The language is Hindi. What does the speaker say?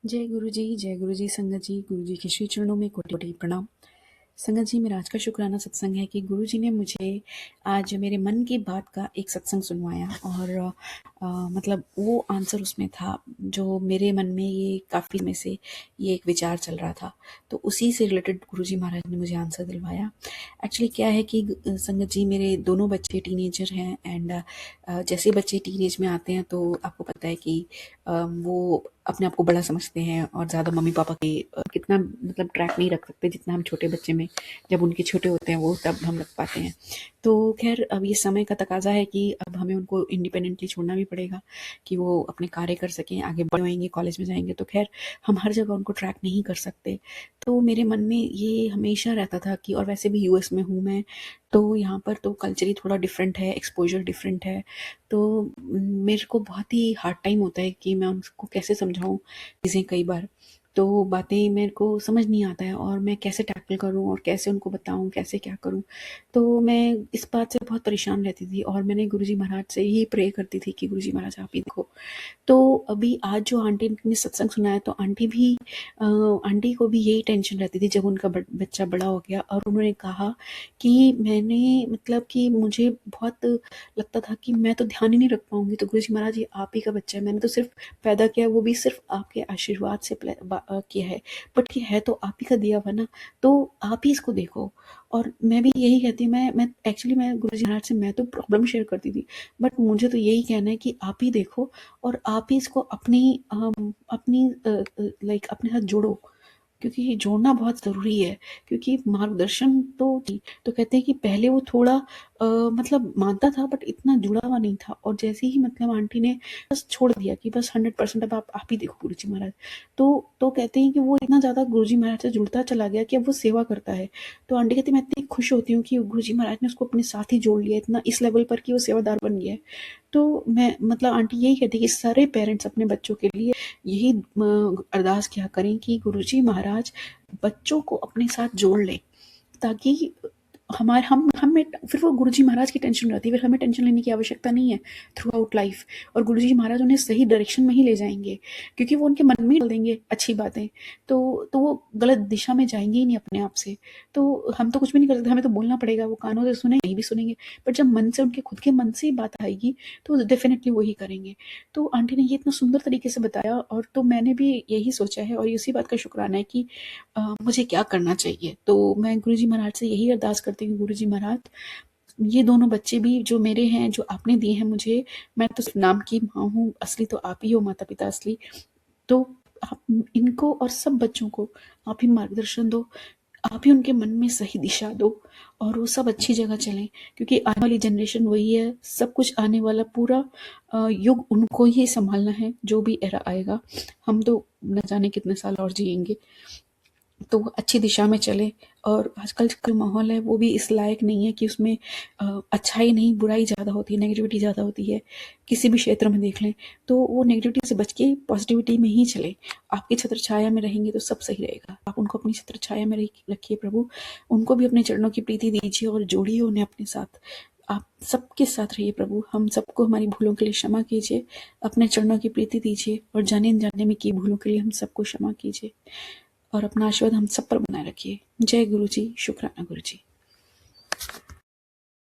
जय गुरु जी संगत जी, गुरु जी के श्री चरणों में कोटि कोटि प्रणाम। संगत जी, मेरा आज का शुक्राना सत्संग है कि गुरु जी ने मुझे आज मेरे मन की बात का एक सत्संग सुनवाया और मतलब वो आंसर उसमें था जो मेरे मन में ये काफ़ी समय से ये एक विचार चल रहा था। तो उसी से रिलेटेड गुरु जी महाराज ने मुझे आंसर दिलवाया। एक्चुअली क्या है कि संगत जी, मेरे दोनों बच्चे टीनेजर हैं एंड जैसे बच्चे टीनेज में आते हैं तो आपको पता है कि वो अपने आप को बड़ा समझते हैं और ज़्यादा मम्मी पापा के कितना मतलब ट्रैक नहीं रख सकते जितना हम छोटे बच्चे में जब उनके छोटे होते हैं वो तब हम रख पाते हैं। तो खैर अब ये समय का तकाजा है कि अब हमें उनको इंडिपेंडेंटली छोड़ना भी पड़ेगा कि वो अपने कार्य कर सकें, आगे बड़े होंगे, कॉलेज में जाएंगे तो खैर हम हर जगह उनको ट्रैक नहीं कर सकते। तो मेरे मन में ये हमेशा रहता था कि, और वैसे भी यूएस में हूँ मैं, तो यहाँ पर तो कल्चर ही थोड़ा डिफरेंट है, एक्सपोजर डिफरेंट है। तो मेरे को बहुत ही हार्ड टाइम होता है कि मैं उनको कैसे समझाऊँ चीज़ें कई बार। तो बातें मेरे को समझ नहीं आता है और मैं कैसे टैकल करूँ और कैसे उनको बताऊँ, कैसे क्या करूँ। तो मैं इस बात से बहुत परेशान रहती थी और मैंने गुरुजी महाराज से ही प्रे करती थी कि गुरुजी महाराज आप ही देखो। तो अभी आज जो आंटी ने सत्संग सुनाया तो आंटी को भी यही टेंशन रहती थी जब उनका बच्चा बड़ा हो गया और उन्होंने कहा कि मैंने मतलब कि मुझे बहुत लगता था कि मैं तो ध्यान ही नहीं रख पाऊंगी, तो गुरुजी महाराज ये आप ही का बच्चा है, मैंने तो सिर्फ पैदा किया, वो भी सिर्फ आपके आशीर्वाद से किया है, बट ये है तो आप ही का दिया हुआ ना, तो आप ही इसको देखो। और मैं भी यही कहती, मैं गुरुजी महाराज से मैं तो प्रॉब्लम शेयर करती थी, बट मुझे तो यही कहना है कि आप ही देखो और आप ही इसको अपनी लाइक अपने साथ जोड़ो, क्योंकि ये जोड़ना बहुत ज़रूरी है। क्योंकि मार्गदर्शन तो कहते हैं कि पहले वो थोड़ा मतलब मानता था बट इतना जुड़ा हुआ नहीं था, और जैसे ही मतलब आंटी ने बस छोड़ दिया कि बस 100% अब आप ही देखो गुरुजी महाराज, तो कहते हैं कि वो इतना ज़्यादा गुरुजी महाराज से जुड़ता चला गया कि अब वो सेवा करता है। तो आंटी कहती मैं इतनी खुश होती हूँ कि गुरुजी महाराज ने उसको अपने साथ ही जोड़ लिया इतना इस लेवल पर कि वो सेवादार बन गया है। तो मैं मतलब आंटी यही कहती है कि सारे पेरेंट्स अपने बच्चों के लिए यही अरदास किया करें कि गुरुजी महाराज बच्चों को अपने साथ जोड़ लें, ताकि हमारे हमें फिर वो गुरुजी महाराज की टेंशन रहती है, फिर हमें टेंशन लेने की आवश्यकता नहीं है थ्रू आउट लाइफ। और गुरुजी महाराज उन्हें सही डायरेक्शन में ही ले जाएंगे, क्योंकि वो उनके मन में डाल देंगे अच्छी बातें, तो वो गलत दिशा में जाएंगे ही नहीं अपने आप से। तो हम तो कुछ भी नहीं कर सकते, हमें तो बोलना पड़ेगा, वो कानों से सुने नहीं भी सुनेंगे, बट जब मन से उनके खुद के मन से ही बात आएगी तो डेफिनेटली वही करेंगे। तो आंटी ने ये इतना सुंदर तरीके से बताया, और तो मैंने भी यही सोचा है और इसी बात का शुक्राना है कि मुझे क्या करना चाहिए। तो मैं गुरुजी महाराज से यही अरदास करती हूँ, गुरुजी महाराज ये दोनों बच्चे भी जो मेरे हैं, जो आपने दिए हैं मुझे, मैं तो सिर्फ नाम की माँ हूँ, असली तो आप ही हो, माता पिता असली। तो आप इनको और सब बच्चों को आप ही मार्गदर्शन दो, आप ही उनके मन में सही दिशा दो और वो सब अच्छी जगह चलें, क्योंकि आने वाली जनरेशन वही है, सब कुछ आने वाला पूरा युग उनको ही संभालना है, जो भी एरा आएगा। हम तो न जाने कितने साल और जिएंगे, तो वो अच्छी दिशा में चले। और आजकल का जो माहौल है वो भी इस लायक नहीं है कि उसमें अच्छाई नहीं बुराई ज़्यादा होती है, नेगेटिविटी ज़्यादा होती है, किसी भी क्षेत्र में देख लें। तो वो नेगेटिविटी से बच के पॉजिटिविटी में ही चले। आपकी छत्र छाया में रहेंगे तो सब सही रहेगा, आप उनको अपनी छत्र छाया में रखिए प्रभु, उनको भी अपने चरणों की प्रीति दीजिए और जोड़िए उन्हें अपने साथ। आप सबके साथ रहिए प्रभु, हम सबको हमारी भूलों के लिए क्षमा कीजिए, अपने चरणों की प्रीति दीजिए और जाने अनजाने में की भूलों के लिए हम सबको क्षमा कीजिए और अपना आशीर्वाद हम सब पर बनाए रखिए। जय गुरु जी, शुक्राना गुरु जी।